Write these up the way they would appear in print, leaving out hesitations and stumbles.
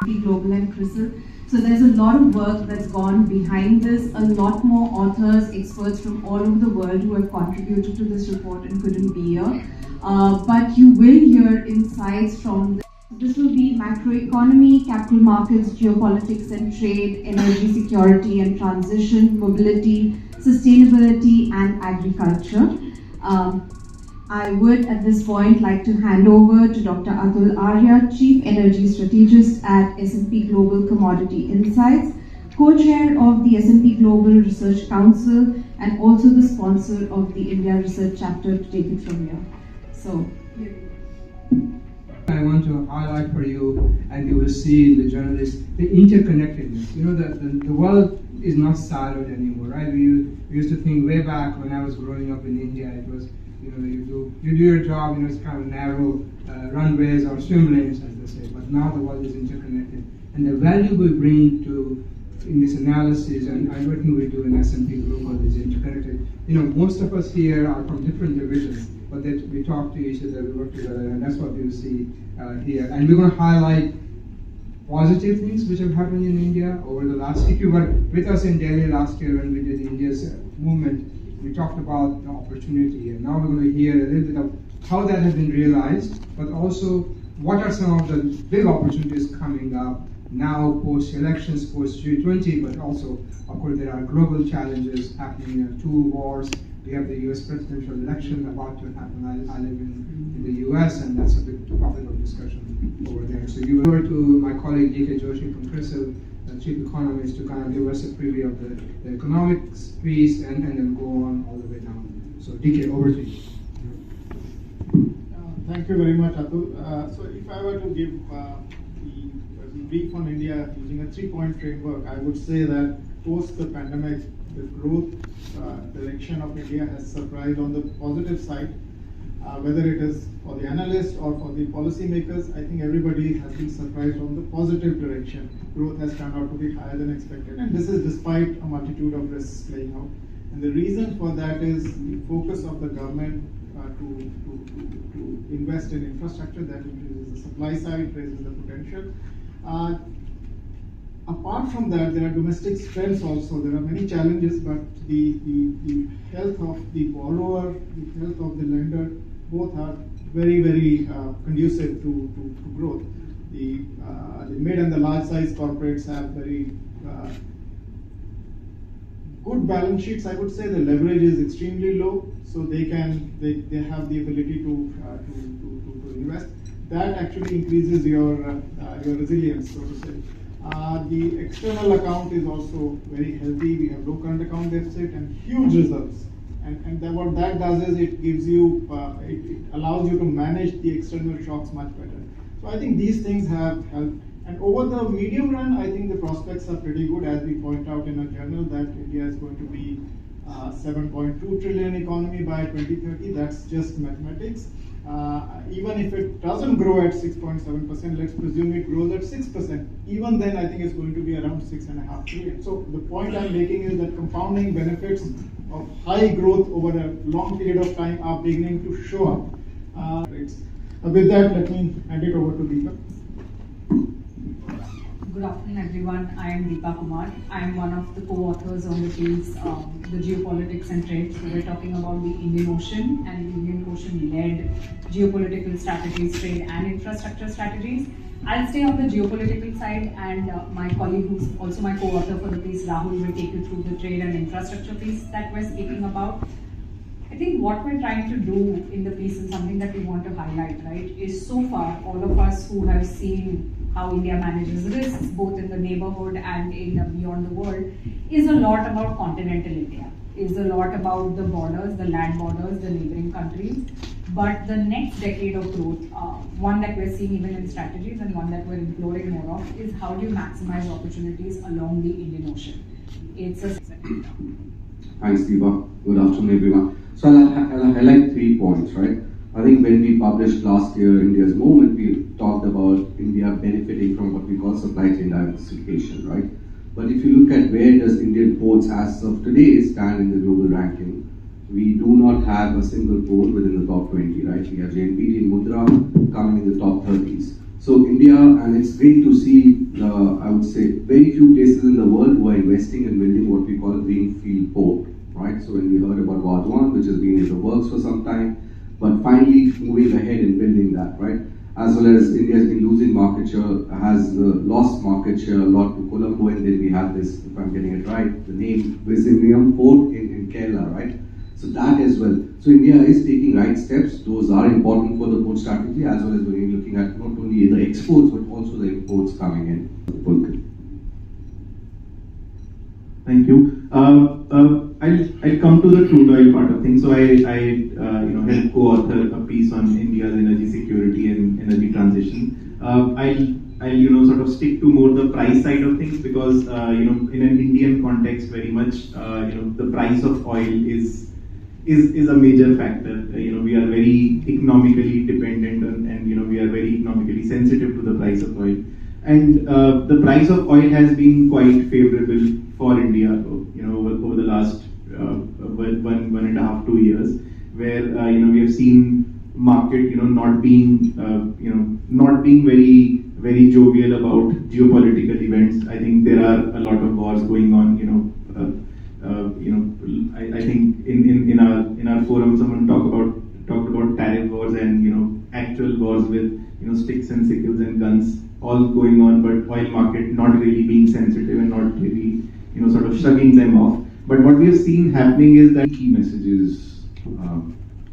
Global and CRISIL. So there's a lot of work that's gone behind this. A lot more authors, experts from all over the world who have contributed to this report and couldn't be here. But you will hear insights from this. This will be macroeconomy, capital markets, geopolitics and trade, energy security and transition, mobility, sustainability and agriculture. I would at this point like to hand over to Dr. Atul Arya, Chief Energy Strategist at S&P Global Commodity Insights, co-chair of the S&P Global Research Council, and also the sponsor of the India Research Chapter, to take it from here. So, I want to highlight for you, and you will see in the journalists, the interconnectedness. You know, the world is not siloed anymore, right? We used to think way back when I was growing up in India, it was, you know, you do your job, you know, it's kind of narrow runways or swim lanes, as they say. But now the world is interconnected, and the value we bring to in this analysis and everything we do in S&P Global is interconnected. You know, most of us here are from different divisions, but that we talk to each other, we work together, and that's what you see here. And we're going to highlight positive things which have happened in India over the last. If you were with us in Delhi last year when we did India's movement, we talked about the opportunity, and now we're going to hear a little bit of how that has been realized, but also what are some of the big opportunities coming up now post-elections, post-G20, but also, of course, there are global challenges happening, two wars. We have the US presidential election about to happen. I live in the US, and that's a big topic of discussion over there. So you over to my colleague D.K. Joshi from CRISIL, Chief Economist, to kind of give us a preview of the economics piece and then go on all the way down. So D.K., over to you. Thank you very much, Atul. So if I were to give the brief on India using a 3-point framework, I would say that post the pandemic, the growth direction of India has surprised on the positive side. Whether it is for the analysts or for the policymakers, I think everybody has been surprised on the positive direction. Growth has turned out to be higher than expected, and this is despite a multitude of risks playing out. And the reason for that is the focus of the government to invest in infrastructure that increases the supply side, raises the potential. Apart from that, there are domestic strengths also. There are many challenges, but the health of the borrower, the health of the lender, both are very, very conducive to growth. The mid and the large size corporates have very good balance sheets. I would say the leverage is extremely low, so they have the ability to invest. That actually increases your resilience, so to say. The external account is also very healthy. We have low current account deficit and huge reserves. And then what that does is it gives you, it allows you to manage the external shocks much better. So I think these things have helped. And over the medium run, I think the prospects are pretty good, as we point out in our journal that India is going to be 7.2 trillion economy by 2030. That's just mathematics. Even if it doesn't grow at 6.7%, let's presume it grows at 6%. Even then, I think it's going to be around 6.5 trillion. So the point I'm making is that compounding benefits of high growth over a long period of time are beginning to show up. With that, let me hand it over to Deepa. Good afternoon, everyone. I am Deepa Kumar. I am one of the co-authors on the piece, the geopolitics and trade. So we're talking about the Indian Ocean and the Indian Ocean-led geopolitical strategies, trade and infrastructure strategies. I'll stay on the geopolitical side, and my colleague, who's also my co-author for the piece, Rahul, will take you through the trade and infrastructure piece that we're speaking about. I think what we're trying to do in the piece and something that we want to highlight, right, is so far all of us who have seen how India manages risks, both in the neighborhood and in beyond the world, is a lot about continental India, is a lot about the borders, the land borders, the neighboring countries. But the next decade of growth, one that we're seeing even in strategies and one that we're imploring more of, is how do you maximize opportunities along the Indian Ocean? It's a... Thanks, Deepa. Good afternoon, everyone. So I'll highlight 3 points, right? I think when we published last year India's Movement, we talked about India benefiting from what we call supply chain diversification, right? But if you look at where does Indian ports as of today stand in the global ranking, we do not have a single port within the top 20, right? We have JNPT and Mudra coming in the top 30s. So India, and it's great to see, I would say, very few places in the world who are investing in building what we call a greenfield port, right? So when we heard about Wadwan, which has been in the works for some time, but finally moving ahead and building that, right? As well as India has been losing market share, has lost market share a lot to Colombo, and then we have this, if I'm getting it right, the name Visimium port in Kerala, right? So that as well. So India is taking right steps. Those are important for the port strategy, as well as when you're looking at not only the exports but also the imports coming in. Thank you. I'll come to the crude oil part of things. So I helped co-author a piece on India's energy security and energy transition. I'll sort of stick to more the price side of things because in an Indian context, very much the price of oil is a major factor. We are very economically dependent and we are very economically sensitive to the price of oil. And the price of oil has been quite favorable for India, over the last 1.5 to 2 years, where we have seen market not being very jovial about geopolitical events. I think there are a lot of wars going on. I think in our forum someone talked about tariff wars and actual wars with sticks and sickles and guns all going on, but oil market not really being sensitive and not really sort of shrugging them off. But what we have seen happening is that key messages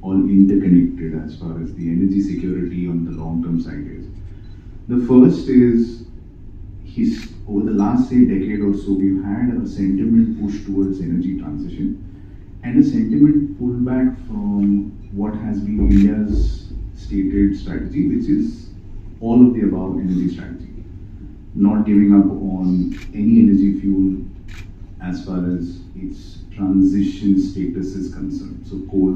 all interconnected as far as the energy security on the long-term side is. The first is over the last decade or so, we've had a sentiment push towards energy transition and a sentiment pullback from what has been India's stated strategy, which is all of the above energy strategy. Not giving up on any energy fuel as far as its transition status is concerned. So coal.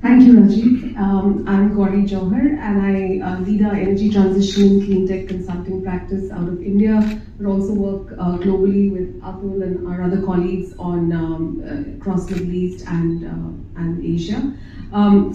Thank you, Rajiv. I'm Gauri Johar, and I lead our energy transition and clean tech consulting practice out of India, but also work globally with Atul and our other colleagues on across Middle East and Asia.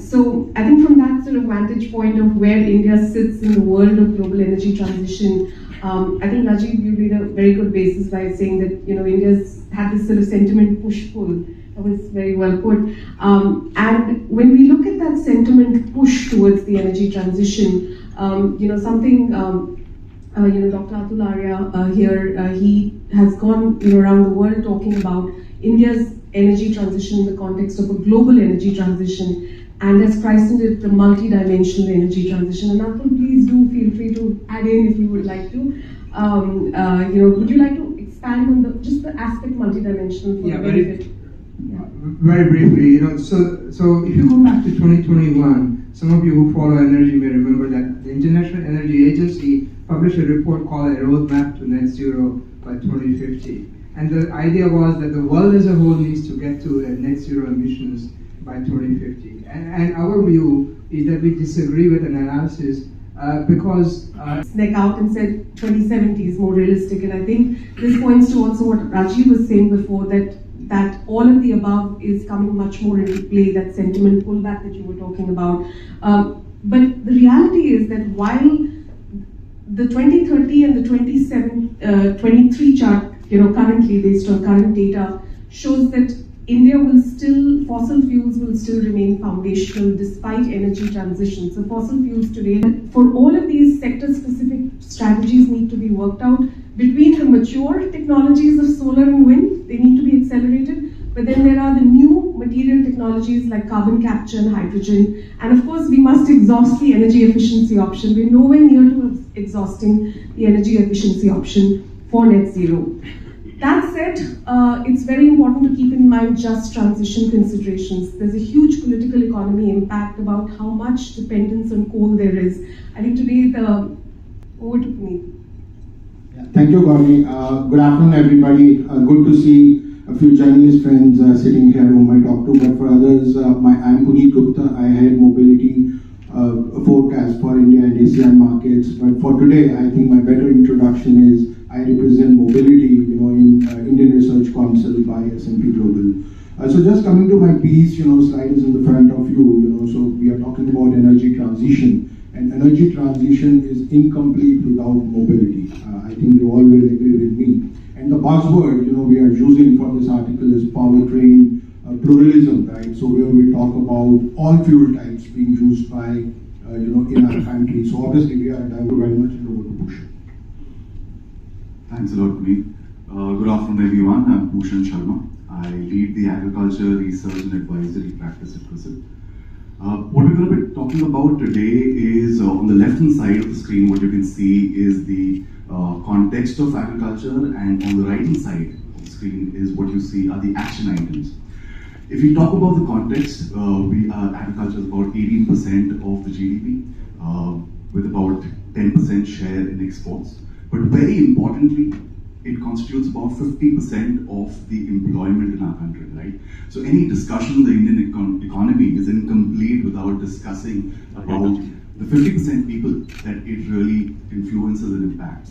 So I think from that sort of vantage point of where India sits in the world of global energy transition, I think Rajiv, you laid a very good basis by saying that India's had this sort of sentiment push-pull. That was very well put. And when we look at that sentiment push towards the energy transition, something Dr. Atul Arya here, he has gone around the world talking about India's energy transition in the context of a global energy transition, and has christened it the multi-dimensional energy transition. And Atul, please do feel free to add in if you would like to. Would you like to expand on just the aspect multi-dimensional for the benefit? Very briefly, so if you go back to 2021, some of you who follow energy may remember that the International Energy Agency published a report called A Roadmap to Net Zero by 2050. And the idea was that the world as a whole needs to get to net zero emissions by 2050. And our view is that we disagree with an analysis because neck out and said 2070 is more realistic. And I think this points to also what Rajiv was saying before, that all of the above is coming much more into play, that sentiment pullback that you were talking about. But the reality is that while the 2030 and the 23 chart, currently based on current data, shows that India fossil fuels will still remain foundational despite energy transition. So fossil fuels today, for all of these sector-specific strategies need to be worked out. Between the mature technologies of solar and wind, they need to be accelerated, but then there are the new material technologies like carbon capture and hydrogen, and of course we must exhaust the energy efficiency option. We're nowhere near to exhausting the energy efficiency option for net zero. That said, it's very important to keep in mind just transition considerations. There's a huge political economy impact about how much dependence on coal there is. I think today over to Puneet. Thank you, Gauri. Good afternoon, everybody. Good to see a few journalist friends sitting here whom I talk to. But for others, I'm Puneet Gupta. I head mobility forecast for India and ASEAN markets. But for today, I think my better introduction is I represent mobility, in Indian Research Council by S&P Global. So just coming to my piece, slide is in the front of you. So we are talking about energy transition. And energy transition is incomplete without mobility. I think you all will agree with me. And the buzzword, we are using for this article is powertrain pluralism, right? So where we talk about all fuel types being used by, in our country. So obviously we are very much in over to Bhushan. Thanks a lot, Puneet. Good afternoon, everyone. I'm Bhushan Sharma. I lead the agriculture research and advisory practice at CRISIL. What we're going to be talking about today is on the left-hand side of the screen, what you can see is the context of agriculture, and on the right-hand side of the screen is what you see are the action items. If we talk about the context, agriculture is about 18% of the GDP, with about 10% share in exports. But very importantly, it constitutes about 50% of the employment in our country, right? So any discussion on the Indian economy is incomplete without discussing about the 50% people that it really influences and impacts.